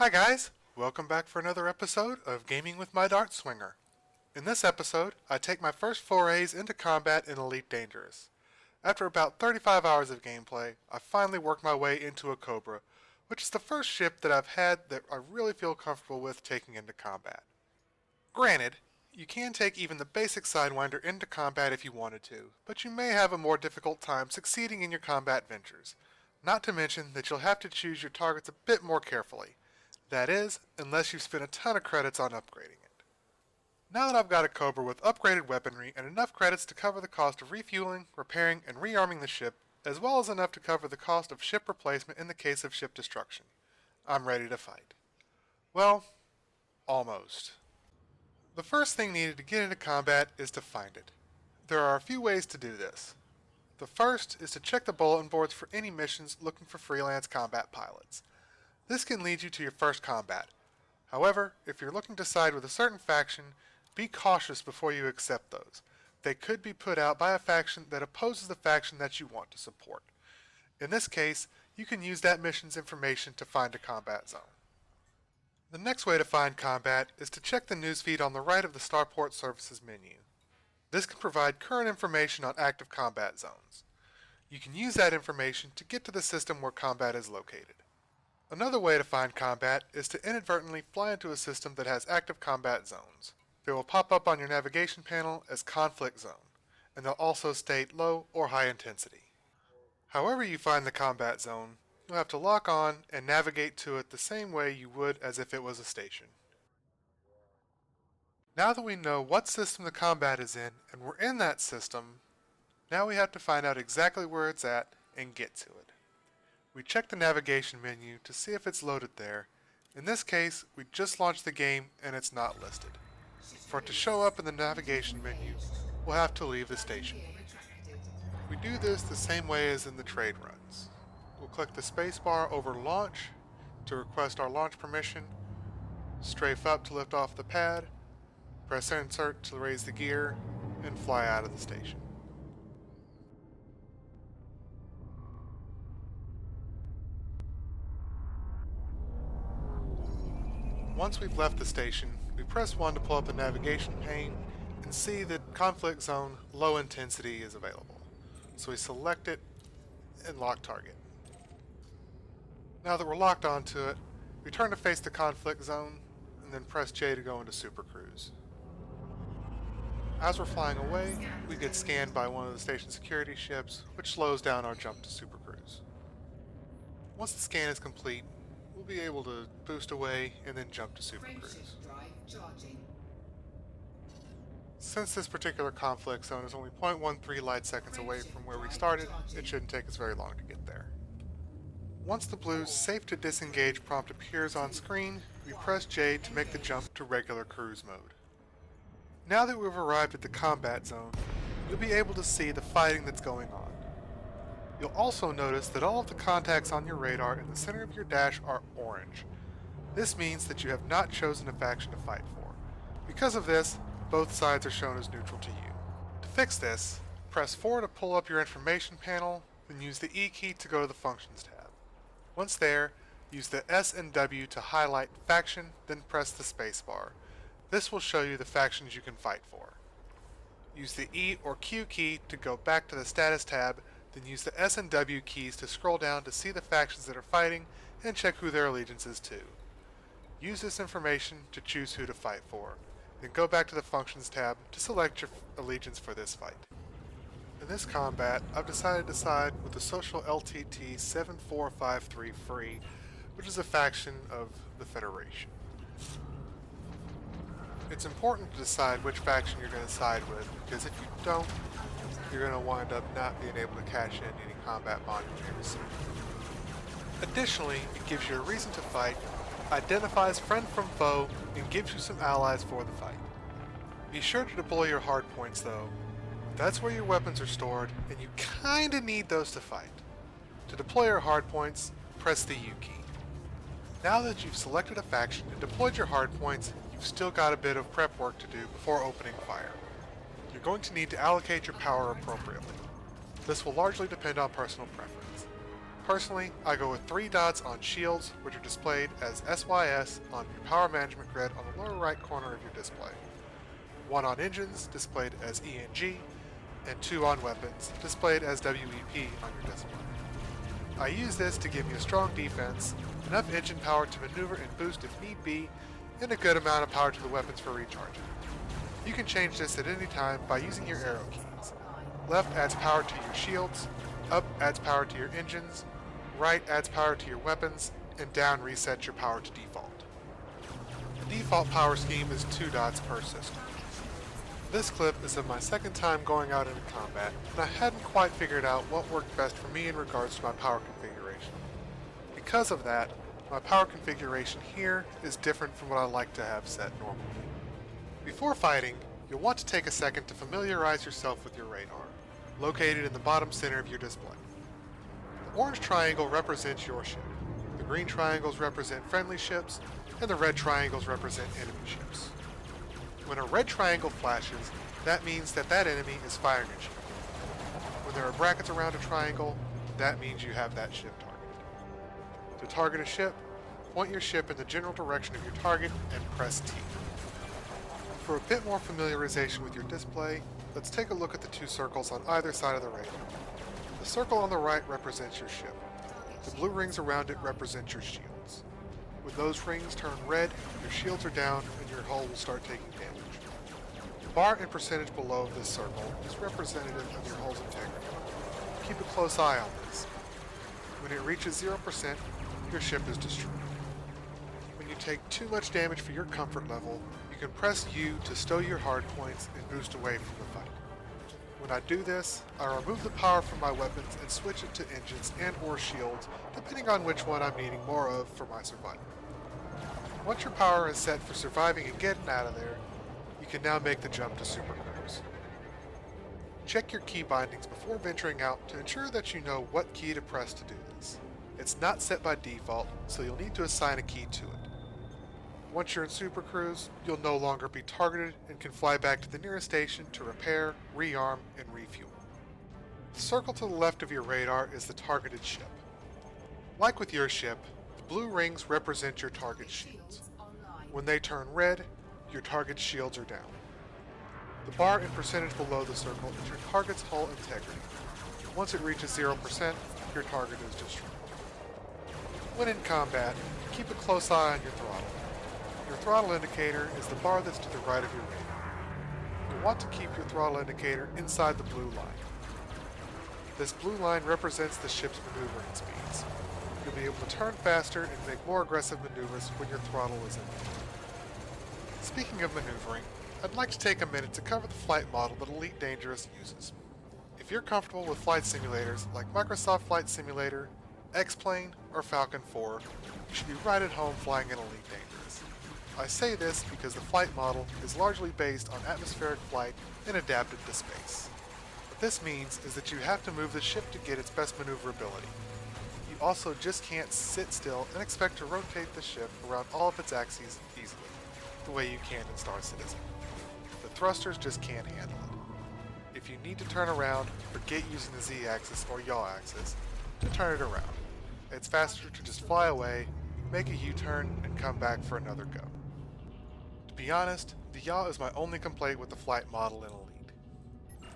Hi guys! Welcome back for another episode of Gaming with my Dart Swinger. In this episode, I take my first forays into combat in Elite Dangerous. After about 35 hours of gameplay, I finally worked my way into a Cobra, which is the first ship that I've had that I really feel comfortable with taking into combat. Granted, you can take even the basic Sidewinder into combat if you wanted to, but you may have a more difficult time succeeding in your combat ventures. Not to mention that you'll have to choose your targets a bit more carefully. That is, unless you've spent a ton of credits on upgrading it. Now that I've got a Cobra with upgraded weaponry and enough credits to cover the cost of refueling, repairing, and rearming the ship, as well as enough to cover the cost of ship replacement in the case of ship destruction, I'm ready to fight. Well, almost. The first thing needed to get into combat is to find it. There are a few ways to do this. The first is to check the bulletin boards for any missions looking for freelance combat pilots. This can lead you to your first combat. However, if you're looking to side with a certain faction, be cautious before you accept those. They could be put out by a faction that opposes the faction that you want to support. In this case, you can use that mission's information to find a combat zone. The next way to find combat is to check the newsfeed on the right of the Starport Services menu. This can provide current information on active combat zones. You can use that information to get to the system where combat is located. Another way to find combat is to inadvertently fly into a system that has active combat zones. They will pop up on your navigation panel as conflict zone, and they'll also state low or high intensity. However you find the combat zone, you'll have to lock on and navigate to it the same way you would as if it was a station. Now that we know what system the combat is in and we're in that system, now we have to find out exactly where it's at and get to it. We check the navigation menu to see if it's loaded there. In this case, we just launched the game and it's not listed. For it to show up in the navigation menu, we'll have to leave the station. We do this the same way as in the trade runs. We'll click the spacebar over launch to request our launch permission, strafe up to lift off the pad, press insert to raise the gear, and fly out of the station. Once we've left the station, we press 1 to pull up the navigation pane and see that conflict zone low intensity is available. So we select it and lock target. Now that we're locked onto it, we turn to face the conflict zone and then press J to go into Super Cruise. As we're flying away, we get scanned by one of the station security ships, which slows down our jump to Super Cruise. Once the scan is complete, we'll be able to boost away and then jump to Super Cruise. Since this particular conflict zone is only 0.13 light seconds away from where we started, it shouldn't take us very long to get there. Once the blue Safe to Disengage prompt appears on screen, we press J to make the jump to regular cruise mode. Now that we've arrived at the combat zone, you'll be able to see the fighting that's going on. You'll also notice that all of the contacts on your radar in the center of your dash are orange. This means that you have not chosen a faction to fight for. Because of this, both sides are shown as neutral to you. To fix this, press 4 to pull up your information panel, then use the E key to go to the Functions tab. Once there, use the S and W to highlight Faction, then press the spacebar. This will show you the factions you can fight for. Use the E or Q key to go back to the Status tab, then use the S and W keys to scroll down to see the factions that are fighting and check who their allegiance is to. Use this information to choose who to fight for, then go back to the Functions tab to select your allegiance for this fight. In this combat, I've decided to side with the Social LTT 7453 Free, which is a faction of the Federation. It's important to decide which faction you're going to side with, because if you don't, you're going to wind up not being able to cash in any combat modules. Additionally, it gives you a reason to fight, identifies friend from foe, and gives you some allies for the fight. Be sure to deploy your hard points though. That's where your weapons are stored, and you kinda need those to fight. To deploy your hard points, press the U key. Now that you've selected a faction and deployed your hard points, you've still got a bit of prep work to do before opening fire. You're going to need to allocate your power appropriately. This will largely depend on personal preference. Personally, I go with 3 dots on shields, which are displayed as SYS on your power management grid on the lower right corner of your display. 1 on engines, displayed as ENG, and 2 on weapons, displayed as WEP on your display. I use this to give me a strong defense, enough engine power to maneuver and boost if need be, and a good amount of power to the weapons for recharging. You can change this at any time by using your arrow keys. Left adds power to your shields, up adds power to your engines, right adds power to your weapons, and down resets your power to default. The default power scheme is 2 dots per system. This clip is of my second time going out into combat, and I hadn't quite figured out what worked best for me in regards to my power configuration. Because of that, my power configuration here is different from what I like to have set normally. Before fighting, you'll want to take a second to familiarize yourself with your radar, located in the bottom center of your display. The orange triangle represents your ship, the green triangles represent friendly ships, and the red triangles represent enemy ships. When a red triangle flashes, that means that enemy is firing at you. When there are brackets around a triangle, that means you have that ship targeted. To target a ship, point your ship in the general direction of your target and press T. For a bit more familiarization with your display, let's take a look at the 2 circles on either side of the radar. The circle on the right represents your ship. The blue rings around it represent your shields. When those rings turn red, your shields are down and your hull will start taking damage. The bar and percentage below this circle is representative of your hull's integrity. Keep a close eye on this. When it reaches 0%, your ship is destroyed. When you take too much damage for your comfort level, you can press U to stow your hard points and boost away from the fight. When I do this, I remove the power from my weapons and switch it to engines and or shields, depending on which one I'm needing more of for my survival. Once your power is set for surviving and getting out of there, you can now make the jump to Super Cruise. Check your key bindings before venturing out to ensure that you know what key to press to do this. It's not set by default, so you'll need to assign a key to it. Once you're in Super Cruise, you'll no longer be targeted and can fly back to the nearest station to repair, rearm, and refuel. The circle to the left of your radar is the targeted ship. Like with your ship, the blue rings represent your target shields. When they turn red, your target shields are down. The bar and percentage below the circle is your target's hull integrity. Once it reaches 0%, your target is destroyed. When in combat, keep a close eye on your throttle. Your throttle indicator is the bar that's to the right of your radar. You'll want to keep your throttle indicator inside the blue line. This blue line represents the ship's maneuvering speeds. You'll be able to turn faster and make more aggressive maneuvers when your throttle is in. Speaking of maneuvering, I'd like to take a minute to cover the flight model that Elite Dangerous uses. If you're comfortable with flight simulators like Microsoft Flight Simulator, X-Plane, or Falcon 4, you should be right at home flying in Elite Dangerous. I say this because the flight model is largely based on atmospheric flight and adapted to space. What this means is that you have to move the ship to get its best maneuverability. You also just can't sit still and expect to rotate the ship around all of its axes easily, the way you can in Star Citizen. The thrusters just can't handle it. If you need to turn around, forget using the Z-axis or yaw axis to turn it around. It's faster to just fly away, make a U-turn, and come back for another go. To be honest, the yaw is my only complaint with the flight model in Elite.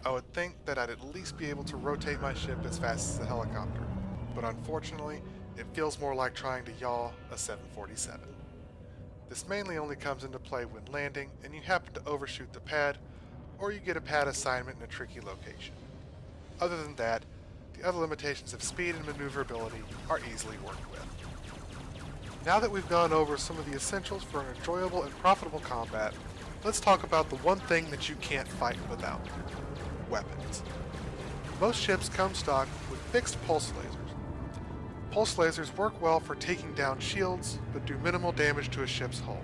I would think that I'd at least be able to rotate my ship as fast as a helicopter, but unfortunately, it feels more like trying to yaw a 747. This mainly only comes into play when landing and you happen to overshoot the pad, or you get a pad assignment in a tricky location. Other than that, the other limitations of speed and maneuverability are easily worked with. Now that we've gone over some of the essentials for an enjoyable and profitable combat, let's talk about the one thing that you can't fight without: weapons. Most ships come stock with fixed pulse lasers. Pulse lasers work well for taking down shields, but do minimal damage to a ship's hull.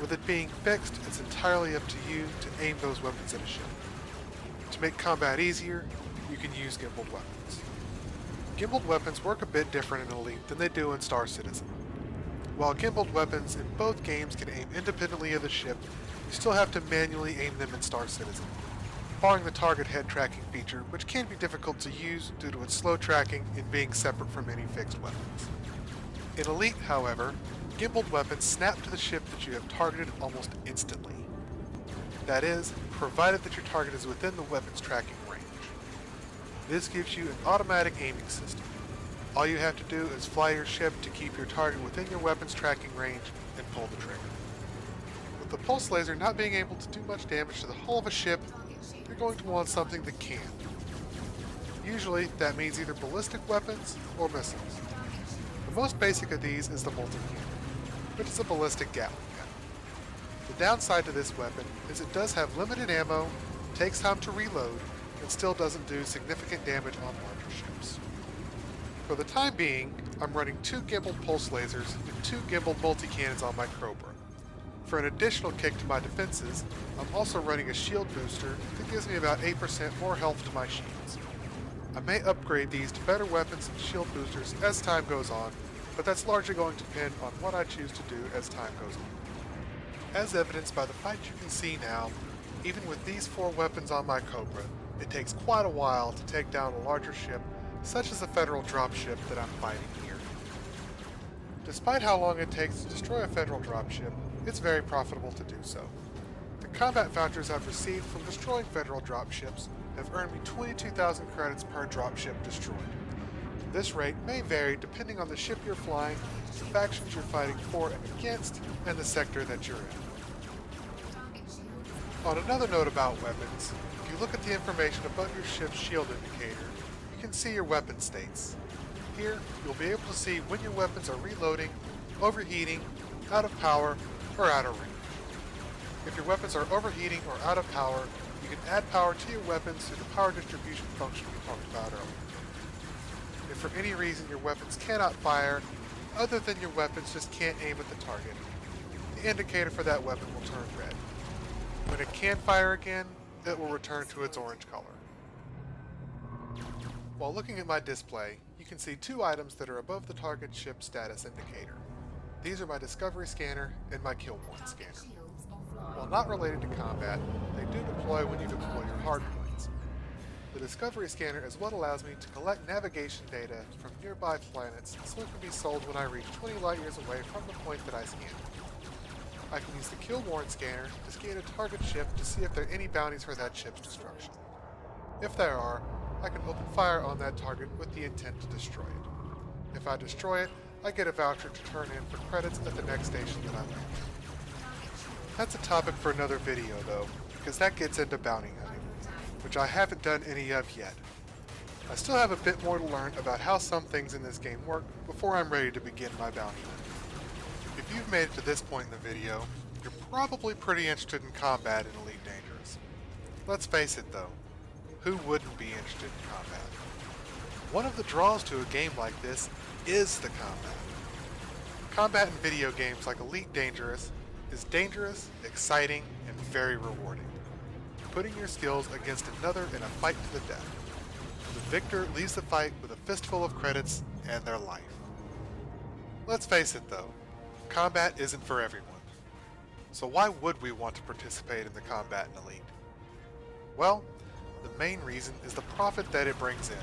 With it being fixed, it's entirely up to you to aim those weapons at a ship. To make combat easier, you can use gimbaled weapons. Gimbaled weapons work a bit different in Elite than they do in Star Citizen. While gimbaled weapons in both games can aim independently of the ship, you still have to manually aim them in Star Citizen. barring the target head tracking feature, which can be difficult to use due to its slow tracking and being separate from any fixed weapons. In Elite, however, gimbaled weapons snap to the ship that you have targeted almost instantly. That is, provided that your target is within the weapon's tracking range. This gives you an automatic aiming system. All you have to do is fly your ship to keep your target within your weapon's tracking range and pull the trigger. With the pulse laser not being able to do much damage to the hull of a ship, you're going to want something that can. Usually, that means either ballistic weapons or missiles. The most basic of these is the multi-cannon, which is a ballistic Gatling gun. The downside to this weapon is it does have limited ammo, takes time to reload, and still doesn't do significant damage on larger ships. For the time being, I'm running 2 gimbaled pulse lasers and 2 gimbaled multi-cannons on my Cobra. For an additional kick to my defenses, I'm also running a shield booster that gives me about 8% more health to my shields. I may upgrade these to better weapons and shield boosters as time goes on, but that's largely going to depend on what I choose to do as time goes on. As evidenced by the fight you can see now, even with these 4 weapons on my Cobra, it takes quite a while to take down a larger ship, such as the Federal dropship that I'm fighting here. Despite how long it takes to destroy a Federal dropship, it's very profitable to do so. The combat vouchers I've received from destroying Federal dropships have earned me 22,000 credits per dropship destroyed. This rate may vary depending on the ship you're flying, the factions you're fighting for and against, and the sector that you're in. On another note about weapons, if you look at the information above your ship's shield indicator, you can see your weapon states. Here, you'll be able to see when your weapons are reloading, overheating, out of power, or out of range. If your weapons are overheating or out of power, you can add power to your weapons through the power distribution function we talked about earlier. If for any reason your weapons cannot fire, other than your weapons just can't aim at the target, the indicator for that weapon will turn red. When it can fire again, it will return to its orange color. While looking at my display, you can see 2 items that are above the target ship status indicator. These are my Discovery Scanner and my Killborn Scanner. While not related to combat, they do deploy when you deploy your hardpoints. The Discovery Scanner is what allows me to collect navigation data from nearby planets so it can be sold when I reach 20 light years away from the point that I scanned. I can use the Killborn Scanner to scan a target ship to see if there are any bounties for that ship's destruction. If there are, I can open fire on that target with the intent to destroy it. If I destroy it, I get a voucher to turn in for credits at the next station that I land. That's a topic for another video though, because that gets into bounty hunting, which I haven't done any of yet. I still have a bit more to learn about how some things in this game work before I'm ready to begin my bounty hunt. If you've made it to this point in the video, you're probably pretty interested in combat in Elite Dangerous. Let's face it though, who wouldn't be interested in combat? One of the draws to a game like this is the combat. Combat in video games like Elite Dangerous is dangerous, exciting, and very rewarding. Putting your skills against another in a fight to the death. The victor leaves the fight with a fistful of credits and their life. Let's face it though, combat isn't for everyone. So why would we want to participate in the combat in Elite? Well, the main reason is the profit that it brings in.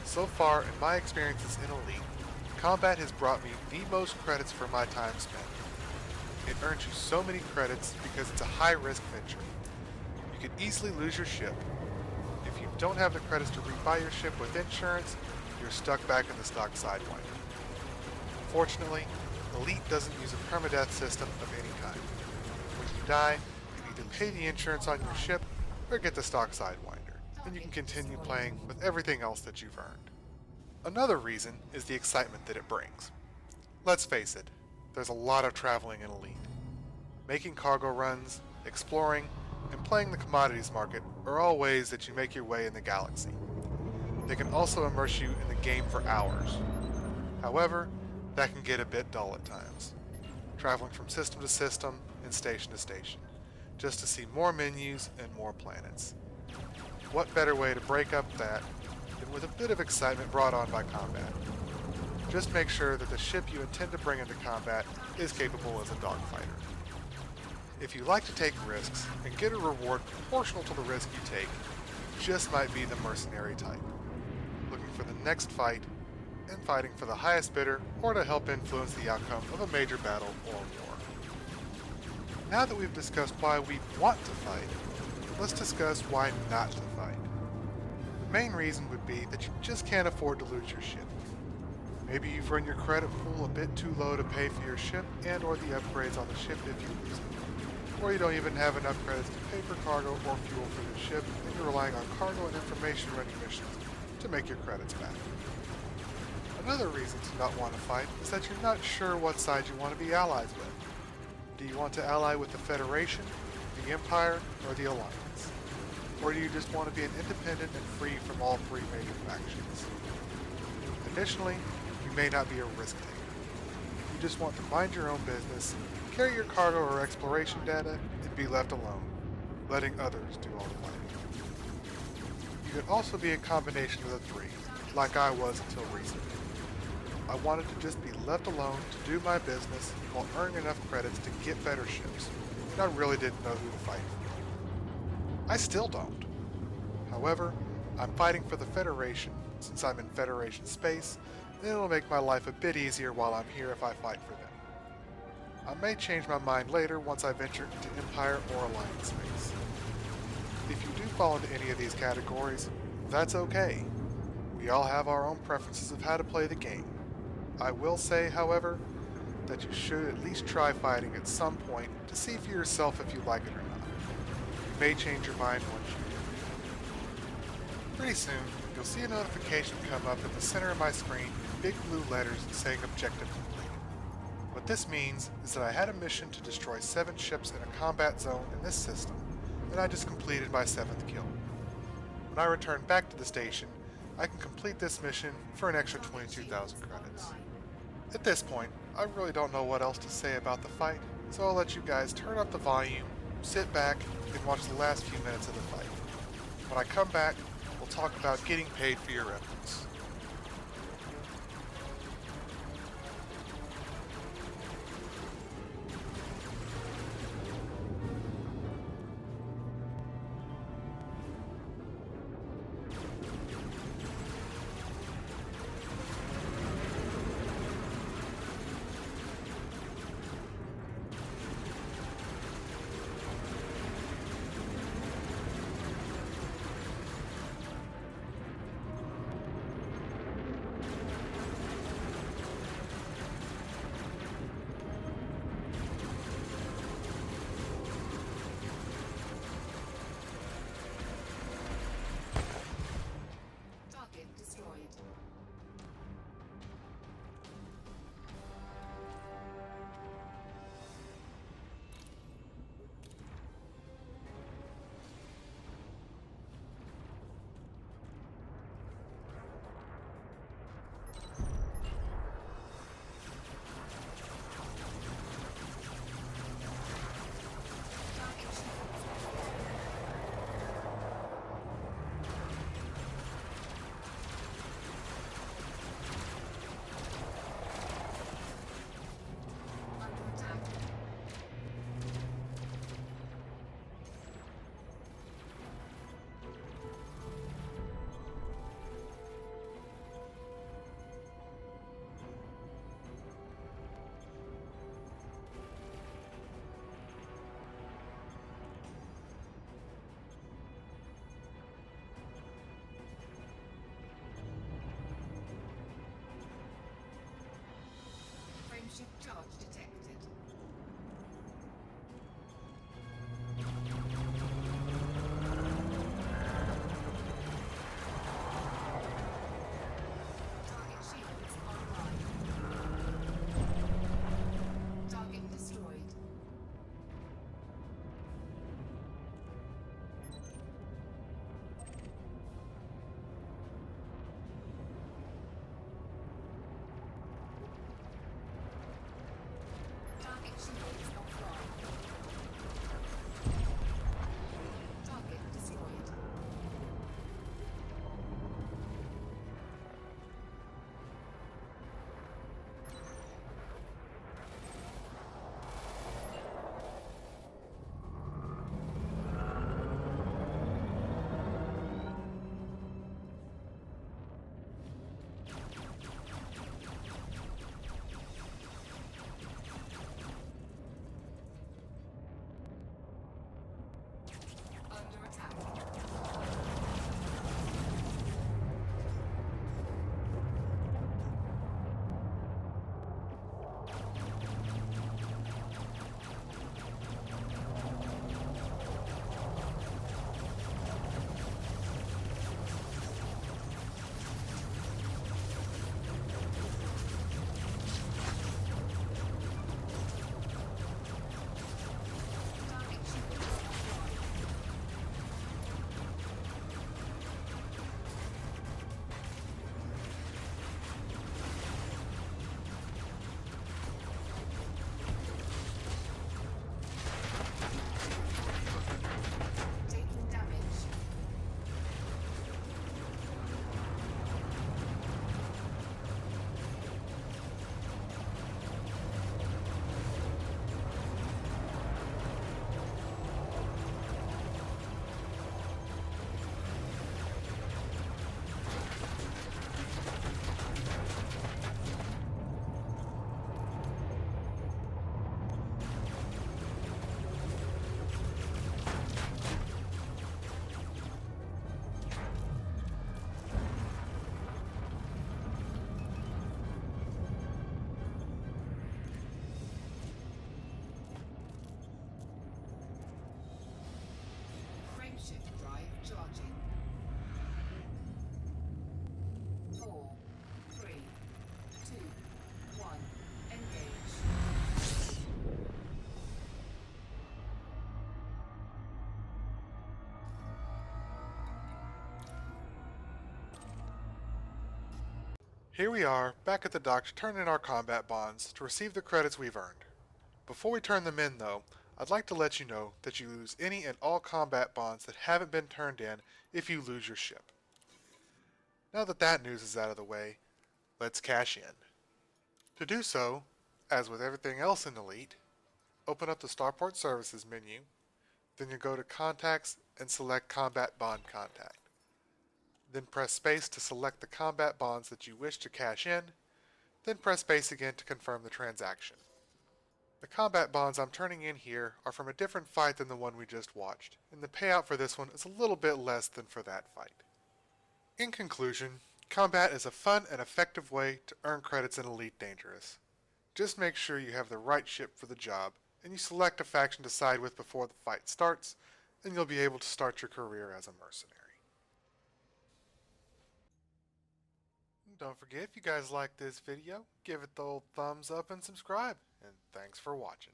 So far, in my experiences in Elite, combat has brought me the most credits for my time spent. It earns you so many credits because it's a high-risk venture. You could easily lose your ship. If you don't have the credits to rebuy your ship with insurance, you're stuck back in the stock Sidewinder. Fortunately, Elite doesn't use a permadeath system of any kind. When you die, you either pay the insurance on your ship or get the stock Sidewinder, and you can continue playing with everything else that you've earned. Another reason is the excitement that it brings. Let's face it, there's a lot of traveling in Elite. Making cargo runs, exploring, and playing the commodities market are all ways that you make your way in the galaxy. They can also immerse you in the game for hours. However, that can get a bit dull at times, traveling from system to system and station to station, just to see more menus and more planets. What better way to break up that than with a bit of excitement brought on by combat? Just make sure that the ship you intend to bring into combat is capable as a dogfighter. If you like to take risks and get a reward proportional to the risk you take, you just might be the mercenary type, looking for the next fight and fighting for the highest bidder or to help influence the outcome of a major battle or war. Now that we've discussed why we want to fight, let's discuss why not to fight. The main reason would be that you just can't afford to lose your ship. Maybe you've run your credit pool a bit too low to pay for your ship and or the upgrades on the ship if you lose it. Or you don't even have enough credits to pay for cargo or fuel for your ship and you're relying on cargo and information ready missions to make your credits back. Another reason to not want to fight is that you're not sure what side you want to be allies with. Do you want to ally with the Federation, the Empire, or the Alliance? Or do you just want to be an independent and free from all three major factions? Additionally, you may not be a risk taker. You just want to mind your own business, carry your cargo or exploration data, and be left alone, letting others do all the fighting. You could also be a combination of the three, like I was until recently. I wanted to just be left alone to do my business while earning enough credits to get better ships, and I really didn't know who to fight for. I still don't. However, I'm fighting for the Federation since I'm in Federation space, and it'll make my life a bit easier while I'm here if I fight for them. I may change my mind later once I venture into Empire or Alliance space. If you do fall into any of these categories, that's okay. We all have our own preferences of how to play the game. I will say, however, that you should at least try fighting at some point to see for yourself if you like it or not. You may change your mind once you do. Pretty soon, you'll see a notification come up in the center of my screen in big blue letters saying objective complete. What this means is that I had a mission to destroy 7 ships in a combat zone in this system, and I just completed my 7th kill. When I return back to the station, I can complete this mission for an extra 22,000 credits. At this point, I really don't know what else to say about the fight, so I'll let you guys turn up the volume, sit back, and watch the last few minutes of the fight. When I come back, we'll talk about getting paid for your efforts. Here we are, back at the dock to turn in our combat bonds to receive the credits we've earned. Before we turn them in though, I'd like to let you know that you lose any and all combat bonds that haven't been turned in if you lose your ship. Now that that news is out of the way, let's cash in. To do so, as with everything else in Elite, open up the Starport Services menu, then you go to Contacts and select Combat Bond Contact. Then press space to select the combat bonds that you wish to cash in, then press space again to confirm the transaction. The combat bonds I'm turning in here are from a different fight than the one we just watched, and the payout for this one is a little bit less than for that fight. In conclusion, combat is a fun and effective way to earn credits in Elite Dangerous. Just make sure you have the right ship for the job, and you select a faction to side with before the fight starts, and you'll be able to start your career as a mercenary. Don't forget, if you guys like this video, give it the old thumbs up and subscribe, and thanks for watching.